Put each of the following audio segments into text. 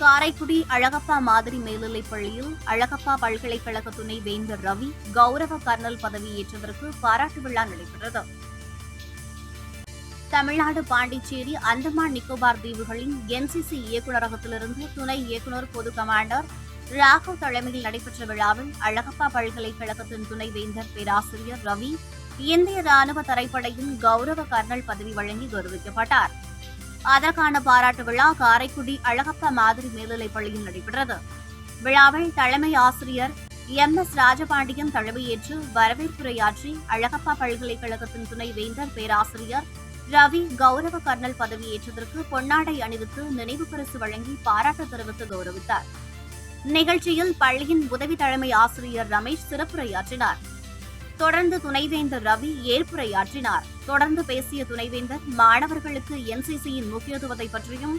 காரைக்குடி அழகப்பா மாதிரி மேல்நிலைப் பள்ளியில் அழகப்பா பல்கலைக்கழக துணைவேந்தர் ரவி கௌரவ கர்னல் பதவியேற்றதற்கு பாராட்டு விழா நடைபெற்றது. தமிழ்நாடு பாண்டிச்சேரி அந்தமான் நிக்கோபார் தீவுகளின் என்சிசி இயக்குநரகத்திலிருந்து துணை இயக்குநர் பொது கமாண்டர் ராகவ் தலைமையில் நடைபெற்ற விழாவில் அழகப்பா பல்கலைக்கழகத்தின் துணைவேந்தர் பேராசிரியர் ரவி இந்திய ராணுவ தரைப்படையின் கௌரவ கர்னல் பதவி வழங்கி கௌரவிக்கப்பட்டார். அதற்கான பாராட்டு விழா காரைக்குடி அழகப்பா மாதிரி மேல்நிலைப் பள்ளியில் நடைபெற்றது. விழாவில் தலைமை ஆசிரியர் எம்.எஸ். ராஜபாண்டியன் தலைமையேற்று வரவேற்புரையாற்றி அழகப்பா பல்கலைக்கழகத்தின் துணைவேந்தர் பேராசிரியர் ரவி கௌரவ கர்னல் பதவியேற்றதற்கு பொன்னாடை அணிவித்து நினைவு பரிசு வழங்கி பாராட்டு தெரிவித்து கௌரவித்தார். நிகழ்ச்சியில் பள்ளியின் உதவி தலைமை ஆசிரியர் ரமேஷ் சிறப்புரையாற்றினார். தொடர்ந்து துணைவேந்தர் ரவி ஏற்புரையாற்றினார். தொடர்ந்து பேசிய துணைவேந்தர் மாணவர்களுக்கு என்சிசியின் முக்கியத்துவத்தை பற்றியும்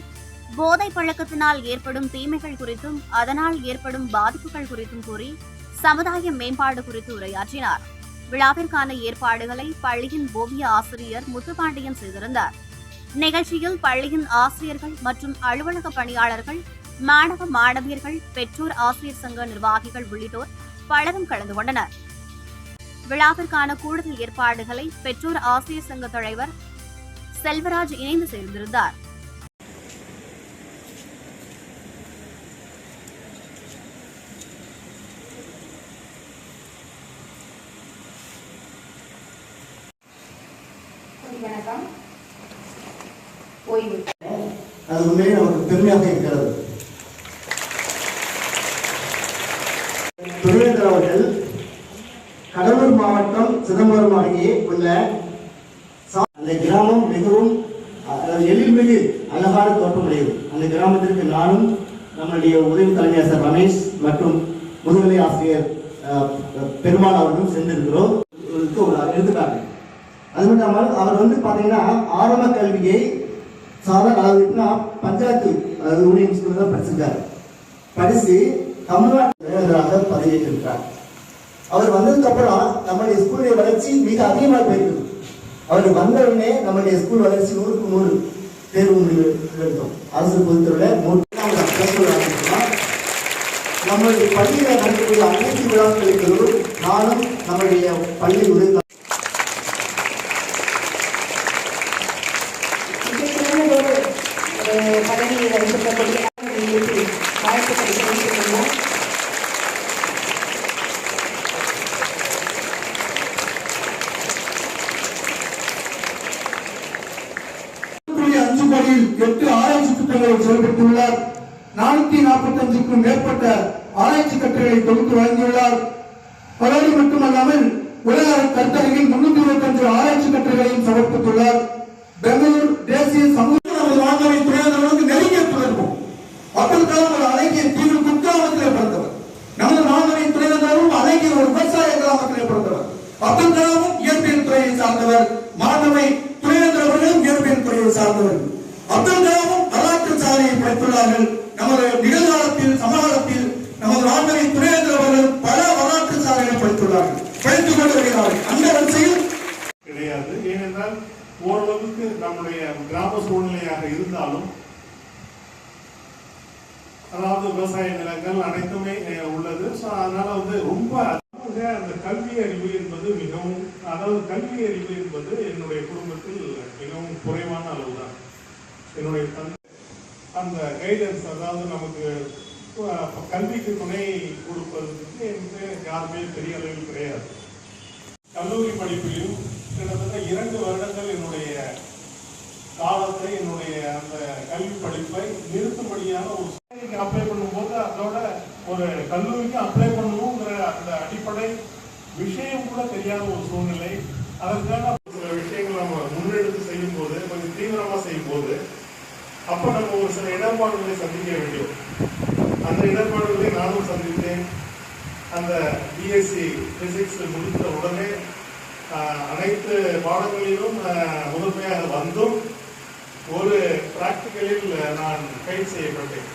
போதை பழக்கத்தினால் ஏற்படும் தீமைகள் குறித்தும் அதனால் ஏற்படும் பாதிப்புகள் குறித்தும் கூறி சமுதாய மேம்பாடு குறித்து உரையாற்றினார். விழாவிற்கான ஏற்பாடுகளை பள்ளியின் ஓவிய ஆசிரியர் முத்துப்பாண்டியன் செய்திருந்தார். நிகழ்ச்சியில் பள்ளியின் ஆசிரியர்கள் மற்றும் அலுவலக பணியாளர்கள், மாணவ மாணவியர்கள், பெற்றோர் ஆசிரியர் சங்க நிர்வாகிகள் உள்ளிட்டோர் பலரும் கலந்து கொண்டனர். விழாவிற்கான கூடுதல் ஏற்பாடுகளை பெற்றோர் ஆசிரியர் சங்க தலைவர் செல்வராஜ் இணைந்து செய்திருந்தார். அது உண்மையே நமக்கு பெருமையாக இருக்கிறது. துணைவேந்தர் அவர்கள் கடலூர் மாவட்டம் சிதம்பரம் அருகே உள்ள அந்த கிராமம் மிகவும் எழில்மிகு அழகான தோற்றமுடையது. அந்த கிராமத்திற்கு நானும் நம்முடைய உதவி தலைமை ஆசிரியர் ரமேஷ் மற்றும் முதுகலை ஆசிரியர் பெருமாள் அவர்களும் சென்றிருக்கிறோம். ஒரு எடுத்துக்காட்டு. அது மட்டும் இல்லாமல் அவர் பார்த்தீங்கன்னா ஆரம்ப கல்வியை சாதாரண பஞ்சாயத்து யூனியன் ஸ்கூலில் தான் படிச்சிருக்காரு. படித்து தமிழ்நாட்டு பதவியேற்றிருக்கிறார். அவர் வந்ததுக்கு அப்புறம் நம்முடைய ஸ்கூலுடைய வளர்ச்சி மிக அதிகமாக போயிருக்குது. அவர் வந்தவுடனே நம்முடைய ஸ்கூல் வளர்ச்சி 100க்கு 100 தேர்வு முடிவு எடுத்தோம். அரசு பொதுத்துறையில் நம்மளுடைய பள்ளியில் நடக்கக்கூடிய அனைத்து விழாக்களுக்கு நானும் நம்முடைய பள்ளி உதவி பதவியில் இருக்கக்கூடிய வாழ்த்துக்களை தெரிவித்துள்ளோம். பள்ளியில் 8 ஆராய்ச்சி திட்டங்களை செயல்படுத்தியுள்ளார். 445க்கும் மேற்பட்ட ஆராய்ச்சி கட்டுரைகளை தொகுத்து வழங்கியுள்ளார். அதோடு மட்டுமல்லாமல் உலக கருத்தரங்கில் 325 ஆராய்ச்சி கட்டுரைகளையும் சமர்ப்பித்துள்ளார். பெங்களூர் தேசிய சமூக வாழ்க்கை துறையாளர்களுக்கு நெருங்கிய தொடர்பு. அப்துல் கலாம் ஒரு அழகிய தீவு குக்கிராமத்திலே பிறந்தவர். நமது மாணவின் துறையாளரும் அழகிய ஒரு விவசாய கிராமத்திலே பிறந்தவர். அப்துல் கலாமும் இயற்பியல் துறையை சார்ந்தவர். மாணவை துறையாளர்களும் இயற்பியல் துறையை சார்ந்தவர். அப்துல் கலாமும் வரலாற்று சாதனையை படைத்துள்ளார்கள். நமது நிகழ்காலத்தில் சமகாலத்தில் நமது மாணவின் துறையாளர்கள் பல வரலாற்று சாதனைகளை படைத்துள்ளார்கள், படைத்துக் கொண்டு வருகிறார்கள். அந்த வரிசையில் கிடையாது. ஏனென்றால் ஓரளவுக்கு நம்முடைய கிராம சூழ்நிலையாக இருந்தாலும், அதாவது விவசாய நிலங்கள் அனைத்துமே உள்ளது. அதனால ரொம்ப அந்த கல்வி அறிவு என்பது மிகவும், அதாவது கல்வி அறிவு என்பது என்னுடைய குடும்பத்தில் மிகவும் குறைவான அளவு தான். என்னுடைய அந்த கைடன்ஸ், அதாவது நமக்கு கல்விக்கு துணை கொடுப்பதற்கு என்று யாருமே பெரிய அளவில் கிடையாது. கல்லூரி படிப்பிலும் கிட்டத்தட்ட 2 வருடங்கள் என்னுடைய காலத்தை, என்னுடைய அந்த கல்வி படிப்பை நிறுத்தும்படியான ஒரு சூழ்நிலைக்கு அப்ளை பண்ணும்போது, அதோட ஒரு கல்லூரிக்கு அப்ளை பண்ணுவோங்கிற அந்த அடிப்படை விஷயம் கூட தெரியாத ஒரு சூழ்நிலை. அதற்கான சில விஷயங்கள் நம்ம முன்னெடுத்து செய்யும் போது, கொஞ்சம் தீவிரமா செய்யும் போது, அப்ப நம்ம ஒரு சில இடர்பாடுகளை சந்திக்க வேண்டும். அந்த இடர்பாடுகளை நானும் சந்தித்தேன். அந்த பிஎஸ்சி பிசிக்ஸ் முடித்த உடனே அனைத்து பாடங்களிலும் முதன்மையாக வந்தும் ஒரு பிராக்டிக்கலில் நான் கைது செய்யப்பட்டேன்.